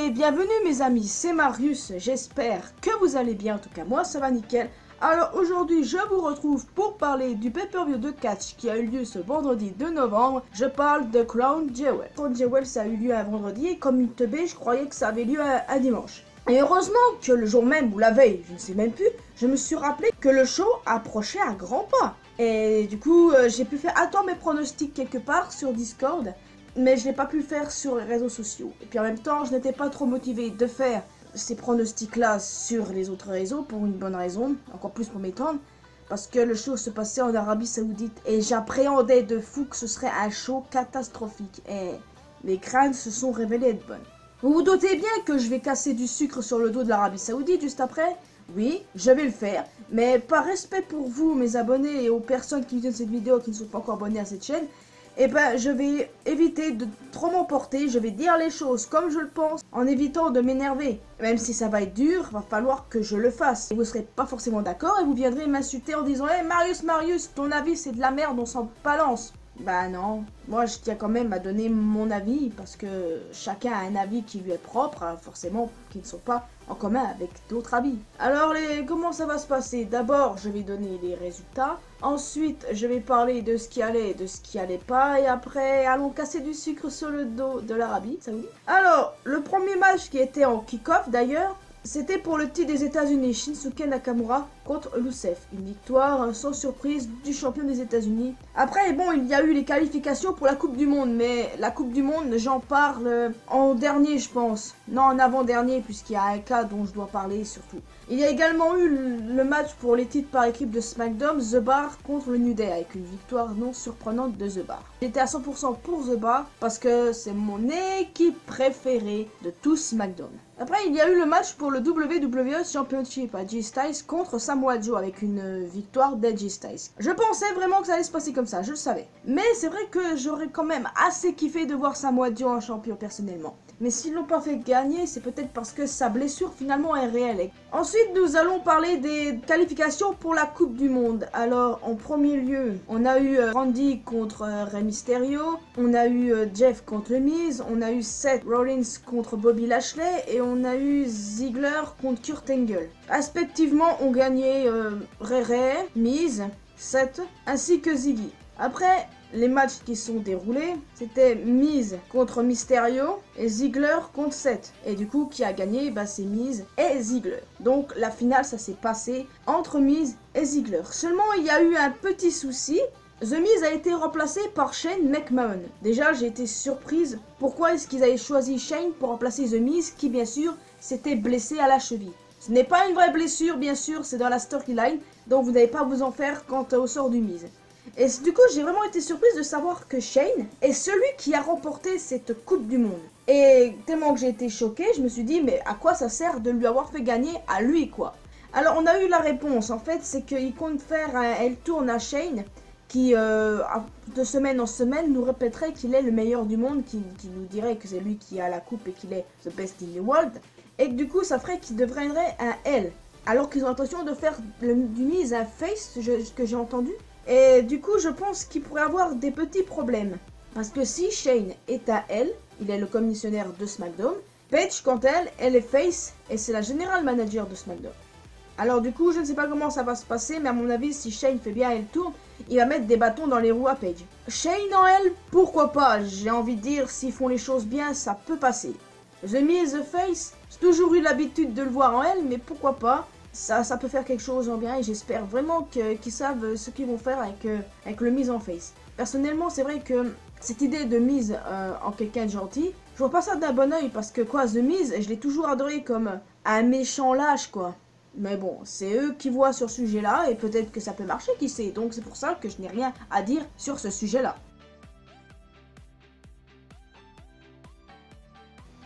Et bienvenue mes amis, c'est Marius, j'espère que vous allez bien, en tout cas moi ça va nickel. Alors aujourd'hui je vous retrouve pour parler du pay-per-view de catch qui a eu lieu ce vendredi 2 novembre. Je parle de Crown Jewel. Crown Jewel ça a eu lieu un vendredi et comme une teubée je croyais que ça avait lieu un dimanche. Et heureusement que le jour même ou la veille, je ne sais même plus, je me suis rappelé que le show approchait à grands pas. Et du coup j'ai pu faire attendre mes pronostics quelque part sur Discord. Mais je n'ai pas pu le faire sur les réseaux sociaux. Et puis en même temps, je n'étais pas trop motivée de faire ces pronostics-là sur les autres réseaux pour une bonne raison, encore plus pour m'étendre, parce que le show se passait en Arabie Saoudite et j'appréhendais de fou que ce serait un show catastrophique. Et mes craintes se sont révélées être bonnes. Vous vous doutez bien que je vais casser du sucre sur le dos de l'Arabie Saoudite juste après? Oui, je vais le faire, mais par respect pour vous, mes abonnés, et aux personnes qui viennent cette vidéo qui ne sont pas encore abonnées à cette chaîne, et ben je vais éviter de trop m'emporter, je vais dire les choses comme je le pense en évitant de m'énerver. Même si ça va être dur, va falloir que je le fasse. Et vous serez pas forcément d'accord et vous viendrez m'insulter en disant hey, Marius, ton avis c'est de la merde, on s'en balance. Bah non, moi je tiens quand même à donner mon avis parce que chacun a un avis qui lui est propre, forcément qui ne sont pas en commun avec d'autres avis. Alors comment ça va se passer? D'abord je vais donner les résultats, ensuite je vais parler de ce qui allait et de ce qui allait pas et après allons casser du sucre sur le dos de l'Arabie Saoudite. Alors le premier match qui était en kick-off d'ailleurs, c'était pour le titre des États-Unis, Shinsuke Nakamura contre Rusev. Une victoire sans surprise du champion des États-Unis. Après, bon, il y a eu les qualifications pour la Coupe du Monde, mais la Coupe du Monde, j'en parle en dernier, je pense. Non, en avant-dernier, puisqu'il y a un cas dont je dois parler surtout. Il y a également eu le match pour les titres par équipe de SmackDown, The Bar contre le New Day, avec une victoire non surprenante de The Bar. J'étais à 100% pour The Bar, parce que c'est mon équipe préférée de tout SmackDown. Après, il y a eu le match pour le WWE Championship AJ Styles contre Samoa Joe avec une victoire d'AJ Styles. Je pensais vraiment que ça allait se passer comme ça, je le savais. Mais c'est vrai que j'aurais quand même assez kiffé de voir Samoa Joe en champion personnellement. Mais s'ils l'ont pas fait gagner, c'est peut-être parce que sa blessure finalement est réelle. Ensuite, nous allons parler des qualifications pour la Coupe du Monde. Alors, en premier lieu, on a eu Randy contre Rey Mysterio, on a eu Jeff contre le Miz, on a eu Seth Rollins contre Bobby Lashley et on a eu Ziggler contre Kurt Angle. Respectivement, ont gagné Rey, Miz, Seth ainsi que Ziggy. Après, les matchs qui sont déroulés, c'était Miz contre Mysterio et Ziggler contre Seth. Et du coup, qui a gagné? Bah, c'est Miz et Ziggler. Donc, la finale, ça s'est passé entre Miz et Ziggler. Seulement, il y a eu un petit souci. The Miz a été remplacé par Shane McMahon. Déjà, j'ai été surprise. Pourquoi est-ce qu'ils avaient choisi Shane pour remplacer The Miz, qui, bien sûr, s'était blessé à la cheville? Ce n'est pas une vraie blessure, bien sûr, c'est dans la storyline. Donc, vous n'allez pas vous en faire quant au sort du Miz. Et du coup, j'ai vraiment été surprise de savoir que Shane est celui qui a remporté cette Coupe du Monde. Et tellement que j'ai été choquée, je me suis dit, mais à quoi ça sert de lui avoir fait gagner à lui, quoi? Alors, on a eu la réponse. En fait, c'est qu'il compte faire un L-Tourn à Shane qui, de semaine en semaine, nous répéterait qu'il est le meilleur du monde, qui nous dirait que c'est lui qui a la coupe et qu'il est the best in the world. Et que du coup, ça ferait qu'il deviendrait un L. Alors qu'ils ont l'intention de faire du Miz un face, ce que j'ai entendu. Et du coup, je pense qu'il pourrait avoir des petits problèmes. Parce que si Shane est à L, il est le commissionnaire de SmackDown, Paige, quant à elle, elle est face et c'est la general manager de SmackDown. Alors du coup, je ne sais pas comment ça va se passer, mais à mon avis, si Shane fait bien elle tourne, il va mettre des bâtons dans les roues à Paige. Shane en elle, pourquoi pas? J'ai envie de dire, s'ils font les choses bien, ça peut passer. The Miz, The Face, j'ai toujours eu l'habitude de le voir en elle, mais pourquoi pas? Ça peut faire quelque chose en bien et j'espère vraiment qu'ils savent ce qu'ils vont faire avec le Miz en face. Personnellement, c'est vrai que cette idée de Miz en quelqu'un de gentil, je vois pas ça d'un bon oeil parce que quoi, The Miz, je l'ai toujours adoré comme un méchant lâche quoi. Mais bon, c'est eux qui voient sur ce sujet-là et peut-être que ça peut marcher, qui sait. Donc c'est pour ça que je n'ai rien à dire sur ce sujet-là.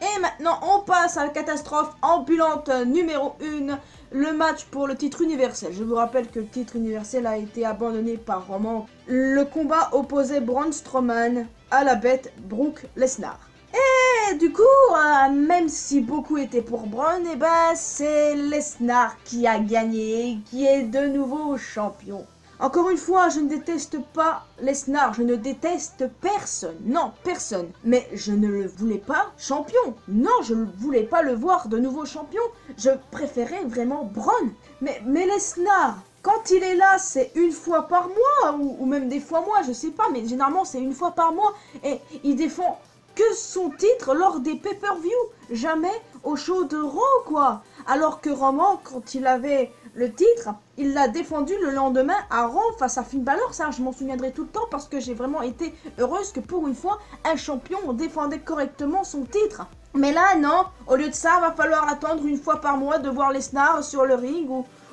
Et maintenant, on passe à la catastrophe ambulante numéro 1, le match pour le titre universel. Je vous rappelle que le titre universel a été abandonné par Roman. Le combat opposait Braun Strowman à la bête Brock Lesnar. Et du coup, même si beaucoup étaient pour Braun, c'est Lesnar qui a gagné, qui est de nouveau champion. Encore une fois, je ne déteste pas Lesnar, je ne déteste personne, non, personne. Mais je ne le voulais pas champion, non, je ne voulais pas le voir de nouveau champion, je préférais vraiment Braun. Mais Lesnar, quand il est là, c'est une fois par mois, ou même des fois mois, je sais pas, mais généralement c'est une fois par mois, et il défend que son titre lors des pay-per-view, jamais au show de Raw, quoi. Alors que Roman, quand il avait le titre, il l'a défendu le lendemain à Raw face à Finn Balor. Ça, je m'en souviendrai tout le temps parce que j'ai vraiment été heureuse que pour une fois, un champion défendait correctement son titre. Mais là, non, au lieu de ça, va falloir attendre une fois par mois de voir Lesnar sur le ring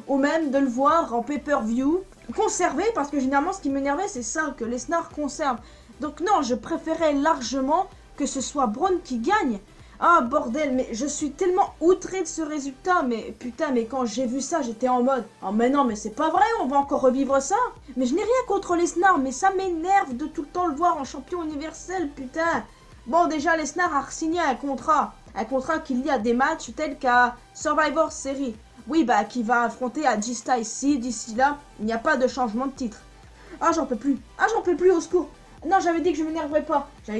ou même de le voir en pay-per-view. Conservé, parce que généralement, ce qui m'énervait, c'est ça, que Lesnar conserve. Donc non, je préférais largement que ce soit Braun qui gagne. Ah bordel, mais je suis tellement outré de ce résultat, mais putain, mais quand j'ai vu ça, j'étais en mode « Oh mais non, mais c'est pas vrai, on va encore revivre ça !» Mais je n'ai rien contre Lesnar, mais ça m'énerve de tout le temps le voir en champion universel, putain. Bon, déjà, Lesnar a signé un contrat qui lie à des matchs tels qu'à Survivor Series. Oui, bah, qui va affronter à G-Star ici, d'ici là, il n'y a pas de changement de titre. Ah, j'en peux plus, au secours. Non, j'avais dit que je m'énerverais pas. J'avais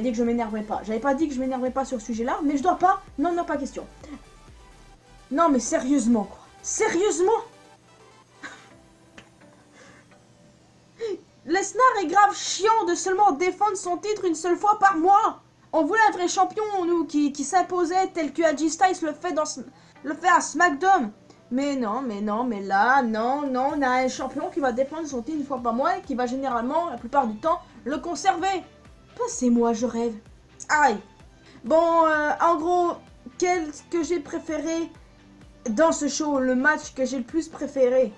pas dit que je m'énerverais pas sur ce sujet-là, mais je dois pas. Non, pas question. Non, mais sérieusement, quoi. Sérieusement. Lesnar est grave chiant de seulement défendre son titre une seule fois par mois. On voulait un vrai champion, nous, qui s'imposait tel que AJ Styles le fait à SmackDown. Mais là, non, on a un champion qui va défendre son titre une fois par mois et qui va généralement, la plupart du temps, le conserver. Passez-moi, je rêve. Aïe. Bon, en gros, qu'est-ce que j'ai préféré dans ce show, le match que j'ai le plus préféré?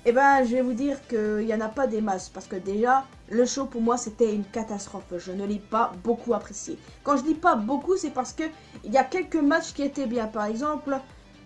Eh ben, je vais vous dire qu'il n'y en a pas des masses, parce que déjà, le show pour moi c'était une catastrophe. Je ne l'ai pas beaucoup apprécié. Quand je dis pas beaucoup, c'est parce que il y a quelques matchs qui étaient bien. Par exemple,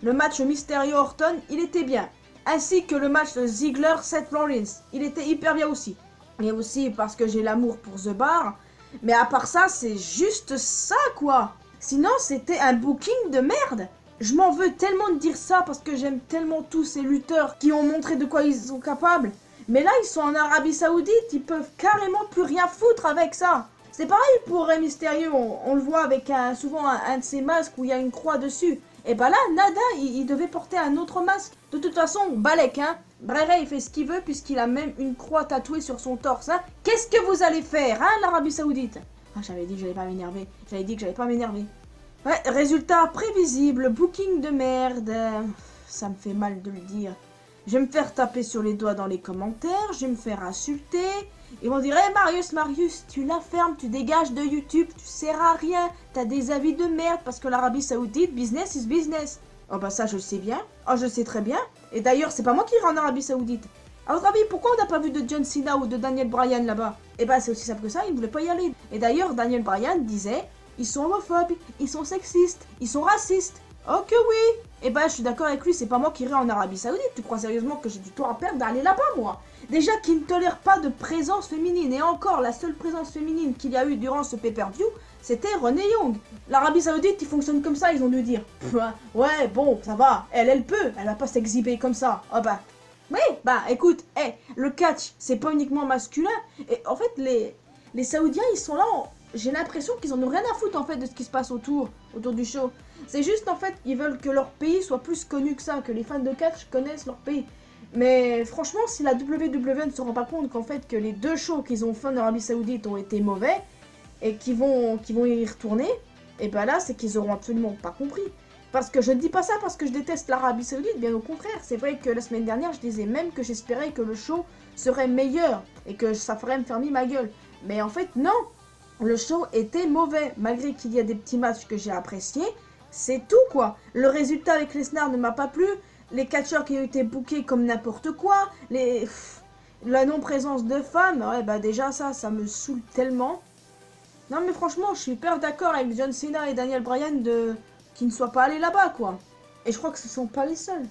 le match Mysterio-Orton, il était bien. Ainsi que le match de Ziggler-Seth Rollins, il était hyper bien aussi. Et aussi parce que j'ai l'amour pour The Bar. Mais à part ça, c'est juste ça, quoi. Sinon, c'était un booking de merde. Je m'en veux tellement de dire ça parce que j'aime tellement tous ces lutteurs qui ont montré de quoi ils sont capables. Mais là, ils sont en Arabie Saoudite, ils peuvent carrément plus rien foutre avec ça. C'est pareil pour Rey Mysterio, on le voit avec souvent un de ces masques où il y a une croix dessus. Et bah là, nada, il devait porter un autre masque. De toute façon, Balek, hein. Bray Ray, il fait ce qu'il veut puisqu'il a même une croix tatouée sur son torse, hein. Qu'est-ce que vous allez faire, hein, l'Arabie Saoudite? Ah, j'avais dit que j'allais pas m'énerver. Ouais, résultat prévisible, booking de merde. Ça me fait mal de le dire. Je vais me faire taper sur les doigts dans les commentaires, je vais me faire insulter. Ils vont dire, hey Marius, tu la fermes, tu dégages de YouTube, tu sers à rien, t'as des avis de merde parce que l'Arabie Saoudite, business is business. Oh bah ça je le sais bien, oh je le sais très bien. Et d'ailleurs c'est pas moi qui irai en Arabie Saoudite. À votre avis, pourquoi on n'a pas vu de John Cena ou de Daniel Bryan là-bas? Eh bah c'est aussi simple que ça, ils ne voulaient pas y aller. Et d'ailleurs Daniel Bryan disait, ils sont homophobes, ils sont sexistes, ils sont racistes. Oh que oui. Eh ben, je suis d'accord avec lui, c'est pas moi qui irai en Arabie Saoudite. Tu crois sérieusement que j'ai du temps à perdre d'aller là-bas, moi? Déjà qu'ils ne tolèrent pas de présence féminine. Et encore, la seule présence féminine qu'il y a eu durant ce pay-per-view, c'était Renee Young. L'Arabie Saoudite, ils fonctionnent comme ça, ils ont dû dire. Ouais, bon, ça va. Elle peut. Elle va pas s'exhiber comme ça. Oh bah. Oui, bah, écoute, le catch, c'est pas uniquement masculin. Et en fait, les Saoudiens, ils sont là... J'ai l'impression qu'ils en ont rien à foutre en fait de ce qui se passe autour du show. C'est juste en fait qu'ils veulent que leur pays soit plus connu que ça, que les fans de catch connaissent leur pays. Mais franchement, si la WWE ne se rend pas compte qu'en fait que les deux shows qu'ils ont fait en Arabie Saoudite ont été mauvais et qu'ils vont y retourner, et ben là c'est qu'ils auront absolument pas compris. Parce que je ne dis pas ça parce que je déteste l'Arabie Saoudite, bien au contraire. C'est vrai que la semaine dernière je disais même que j'espérais que le show serait meilleur et que ça ferait me fermer ma gueule. Mais en fait non. Le show était mauvais, malgré qu'il y a des petits matchs que j'ai appréciés. C'est tout, quoi. Le résultat avec Lesnar ne m'a pas plu. Les catcheurs qui ont été bookés comme n'importe quoi. La non-présence de femmes. Ouais, bah déjà, ça me saoule tellement. Non, mais franchement, je suis hyper d'accord avec John Cena et Daniel Bryan qui ne soient pas allés là-bas, quoi. Et je crois que ce ne sont pas les seuls.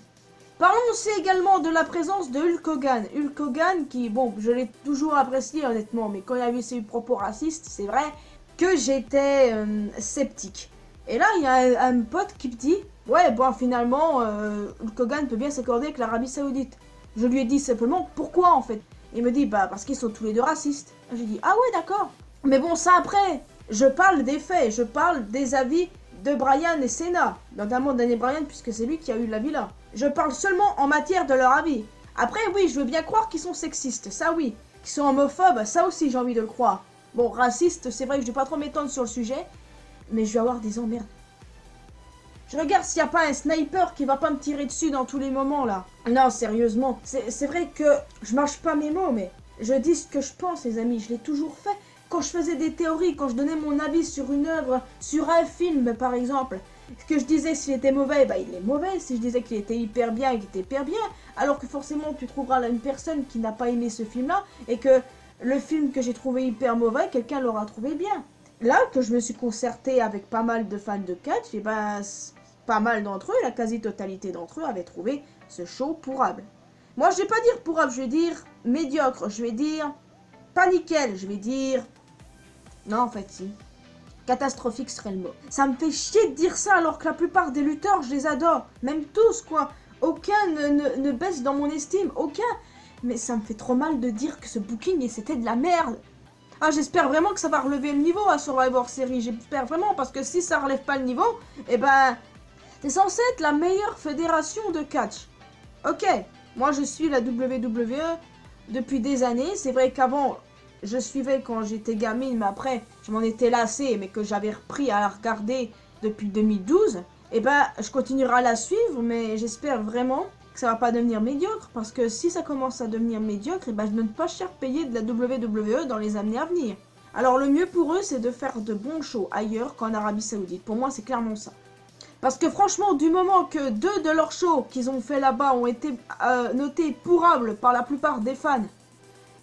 Parlons aussi également de la présence de Hulk Hogan. Hulk Hogan qui, bon, je l'ai toujours apprécié honnêtement, mais quand il y avait ses propos racistes, c'est vrai que j'étais sceptique. Et là, il y a un pote qui me dit, ouais, bon, finalement, Hulk Hogan peut bien s'accorder avec l'Arabie Saoudite. Je lui ai dit simplement, pourquoi en fait? Il me dit, bah parce qu'ils sont tous les deux racistes. J'ai dit, ah ouais, d'accord. Mais bon, ça après, je parle des faits, je parle des avis de Brian et Senna, notamment Daniel Bryan, puisque c'est lui qui a eu la villa. Je parle seulement en matière de leur avis. Après, oui, je veux bien croire qu'ils sont sexistes, ça oui. Qu'ils sont homophobes, ça aussi j'ai envie de le croire. Bon, racistes, c'est vrai que je vais pas trop m'étendre sur le sujet, mais je vais avoir des emmerdes. Je regarde s'il n'y a pas un sniper qui va pas me tirer dessus dans tous les moments, là. Non, sérieusement. C'est vrai que je mâche pas mes mots, mais je dis ce que je pense, les amis. Je l'ai toujours fait. Quand je faisais des théories, quand je donnais mon avis sur une œuvre, sur un film, par exemple, que je disais s'il était mauvais, bah il est mauvais. Si je disais qu'il était hyper bien, il était hyper bien. Alors que forcément, tu trouveras là une personne qui n'a pas aimé ce film-là, et que le film que j'ai trouvé hyper mauvais, quelqu'un l'aura trouvé bien. Là, que je me suis concertée avec pas mal de fans de catch, et ben, pas mal d'entre eux, la quasi-totalité d'entre eux, avaient trouvé ce show pourrable. Moi, je vais pas dire pourrable, je vais dire médiocre, je vais dire pas nickel, je vais dire... Non, en fait, si. Catastrophique serait le mot. Ça me fait chier de dire ça, alors que la plupart des lutteurs, je les adore. Même tous, quoi. Aucun ne baisse dans mon estime, aucun. Mais ça me fait trop mal de dire que ce booking, c'était de la merde. Ah, j'espère vraiment que ça va relever le niveau à Survivor Series. J'espère vraiment, parce que si ça relève pas le niveau, eh ben... C'est censé être la meilleure fédération de catch. Ok, moi je suis la WWE depuis des années. C'est vrai qu'avant, je suivais quand j'étais gamine, mais après, je m'en étais lassée, mais que j'avais repris à la regarder depuis 2012. Et ben, je continuerai à la suivre, mais j'espère vraiment que ça va pas devenir médiocre. Parce que si ça commence à devenir médiocre, et ben, je ne donne pas cher payer de la WWE dans les années à venir. Alors le mieux pour eux, c'est de faire de bons shows ailleurs qu'en Arabie Saoudite. Pour moi, c'est clairement ça. Parce que franchement, du moment que 2 de leurs shows qu'ils ont fait là-bas ont été notés pourrables par la plupart des fans,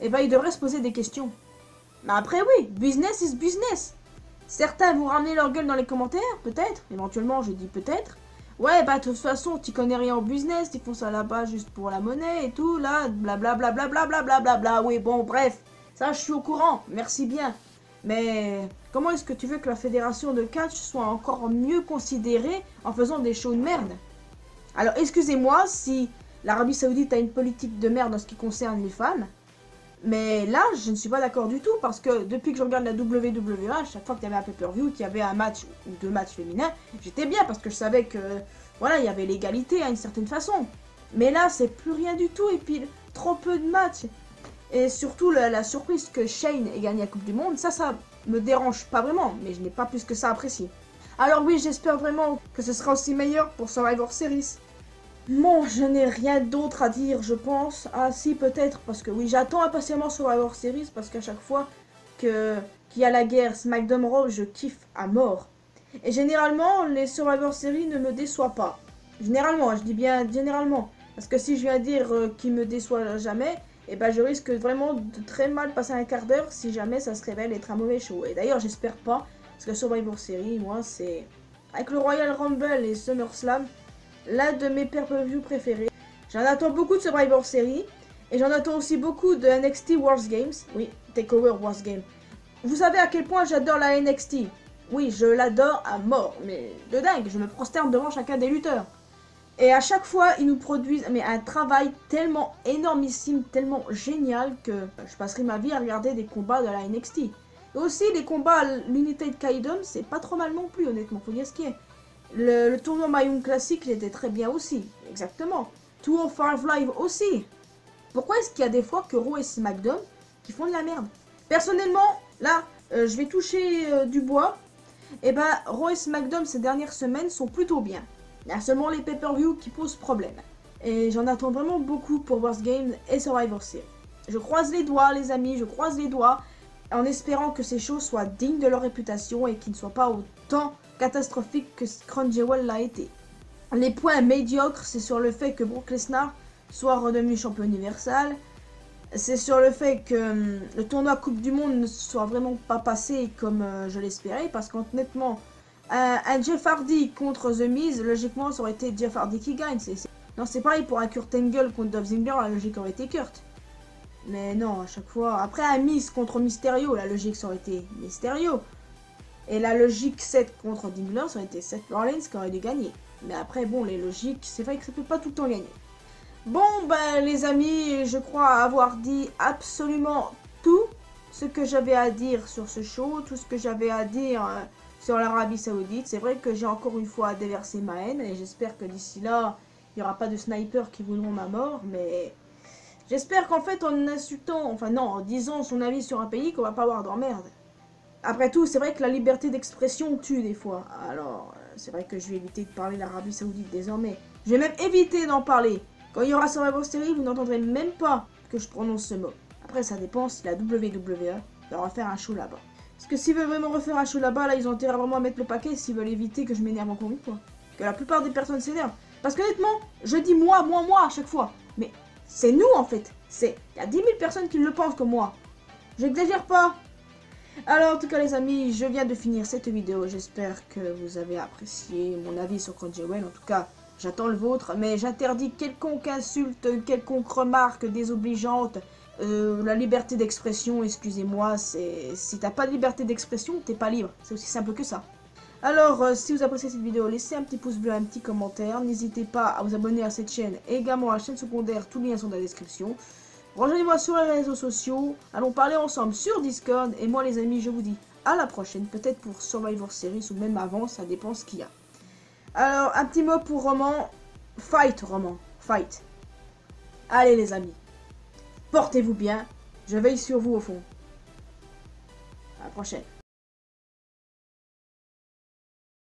eh ben ils devraient se poser des questions. Mais après oui, business is business. Certains vont ramener leur gueule dans les commentaires, peut-être, éventuellement je dis peut-être. Ouais, bah de toute façon, tu connais rien au business, ils font ça là-bas juste pour la monnaie et tout, là, blablabla, blablabla, oui, bon, bref. Ça, je suis au courant, merci bien. Mais comment est-ce que tu veux que la fédération de catch soit encore mieux considérée en faisant des shows de merde? Alors excusez-moi si l'Arabie Saoudite a une politique de merde en ce qui concerne les femmes, mais là je ne suis pas d'accord du tout parce que depuis que je regarde la WWE, à chaque fois qu'il y avait un pay-per-view, qu'il y avait un match ou 2 matchs féminins, j'étais bien parce que je savais que voilà, il y avait l'égalité à une certaine façon. Mais là c'est plus rien du tout et puis trop peu de matchs. Et surtout la surprise que Shane ait gagné la Coupe du Monde, ça me dérange pas vraiment, mais je n'ai pas plus que ça apprécié. Alors oui, j'espère vraiment que ce sera aussi meilleur pour Survivor Series. Bon, je n'ai rien d'autre à dire, je pense. Ah si, peut-être, parce que oui, j'attends impatiemment Survivor Series, parce qu'à chaque fois qu'il y a la guerre SmackDown Raw, je kiffe à mort. Et généralement, les Survivor Series ne me déçoivent pas. Généralement, je dis bien généralement. Parce que si je viens dire qu'ils me déçoivent jamais... Et ben je risque vraiment de très mal passer un quart d'heure si jamais ça se révèle être un mauvais show. Et d'ailleurs j'espère pas, parce que Survivor Series, moi c'est... Avec le Royal Rumble et SummerSlam, l'un de mes pay-per-view préférés. J'en attends beaucoup de Survivor Series, et j'en attends aussi beaucoup de NXT Wars Games. Oui, Takeover Wars Games. Vous savez à quel point j'adore la NXT. Oui, je l'adore à mort, mais de dingue, je me prosterne devant chacun des lutteurs. Et à chaque fois, ils nous produisent un travail tellement énormissime, tellement génial que je passerai ma vie à regarder des combats de la NXT. Et aussi, les combats à l'United Kingdom, c'est pas trop mal non plus, honnêtement, faut dire ce qu'il y a. Le tournoi Mayum Classic, il était très bien aussi, exactement. 205 Live aussi. Pourquoi est-ce qu'il y a des fois que Raw et SmackDown qui font de la merde? Personnellement, là, je vais toucher du bois. Et ben, Raw et SmackDown ces dernières semaines sont plutôt bien. Il y a seulement les pay-per-view qui posent problème. Et j'en attends vraiment beaucoup pour Wars Games et Survivor Series. Je croise les doigts, les amis, je croise les doigts, en espérant que ces shows soient dignes de leur réputation et qu'ils ne soient pas autant catastrophiques que Crown Jewel l'a été. Les points médiocres, c'est sur le fait que Brock Lesnar soit redevenu champion universal. C'est sur le fait que le tournoi Coupe du Monde ne soit vraiment pas passé comme je l'espérais, parce qu'honnêtement, un Jeff Hardy contre The Miz, logiquement ça aurait été Jeff Hardy qui gagne. Non, c'est pareil pour un Kurt Angle contre Dolph Ziggler, la logique aurait été Kurt. Mais non, à chaque fois. Après un Miz contre Mysterio, la logique ça aurait été Mysterio. Et la logique Seth contre Ziggler, ça aurait été Seth Rollins qui aurait dû gagner. Mais après, bon, les logiques, c'est vrai que ça peut pas tout le temps gagner. Bon, ben les amis, je crois avoir dit absolument tout ce que j'avais à dire sur ce show, tout ce que j'avais à dire sur l'Arabie Saoudite. C'est vrai que j'ai encore une fois déversé ma haine et j'espère que d'ici là, il n'y aura pas de snipers qui voudront ma mort, mais j'espère qu'en fait en insultant, enfin non, en disant son avis sur un pays, qu'on va pas avoir d'emmerde. Après tout, c'est vrai que la liberté d'expression tue des fois. Alors, c'est vrai que je vais éviter de parler de l'Arabie Saoudite désormais. Je vais même éviter d'en parler. Quand il y aura Survivor Series, vous n'entendrez même pas que je prononce ce mot. Après, ça dépend si la WWE va refaire un show là-bas. Parce que s'ils veulent vraiment refaire un show là-bas, là, ils ont intérêt vraiment à mettre le paquet s'ils veulent éviter que je m'énerve encore une fois. Que la plupart des personnes s'énervent. Parce qu'honnêtement, je dis moi à chaque fois. Mais c'est nous en fait. Il y a 10 000 personnes qui le pensent comme moi. J'exagère pas. Alors en tout cas les amis, je viens de finir cette vidéo, j'espère que vous avez apprécié mon avis sur Crunchyroll, en tout cas j'attends le vôtre, mais j'interdis quelconque insulte, quelconque remarque désobligeante, la liberté d'expression, excusez-moi, si t'as pas de liberté d'expression, t'es pas libre, c'est aussi simple que ça. Alors si vous appréciez cette vidéo, laissez un petit pouce bleu, un petit commentaire, n'hésitez pas à vous abonner à cette chaîne et également à la chaîne secondaire, tous les liens sont dans la description. Rejoignez-moi sur les réseaux sociaux, allons parler ensemble sur Discord, et moi les amis, je vous dis à la prochaine, peut-être pour Survivor Series ou même avant, ça dépend ce qu'il y a. Alors, un petit mot pour Roman, fight. Allez les amis, portez-vous bien, je veille sur vous au fond. À la prochaine.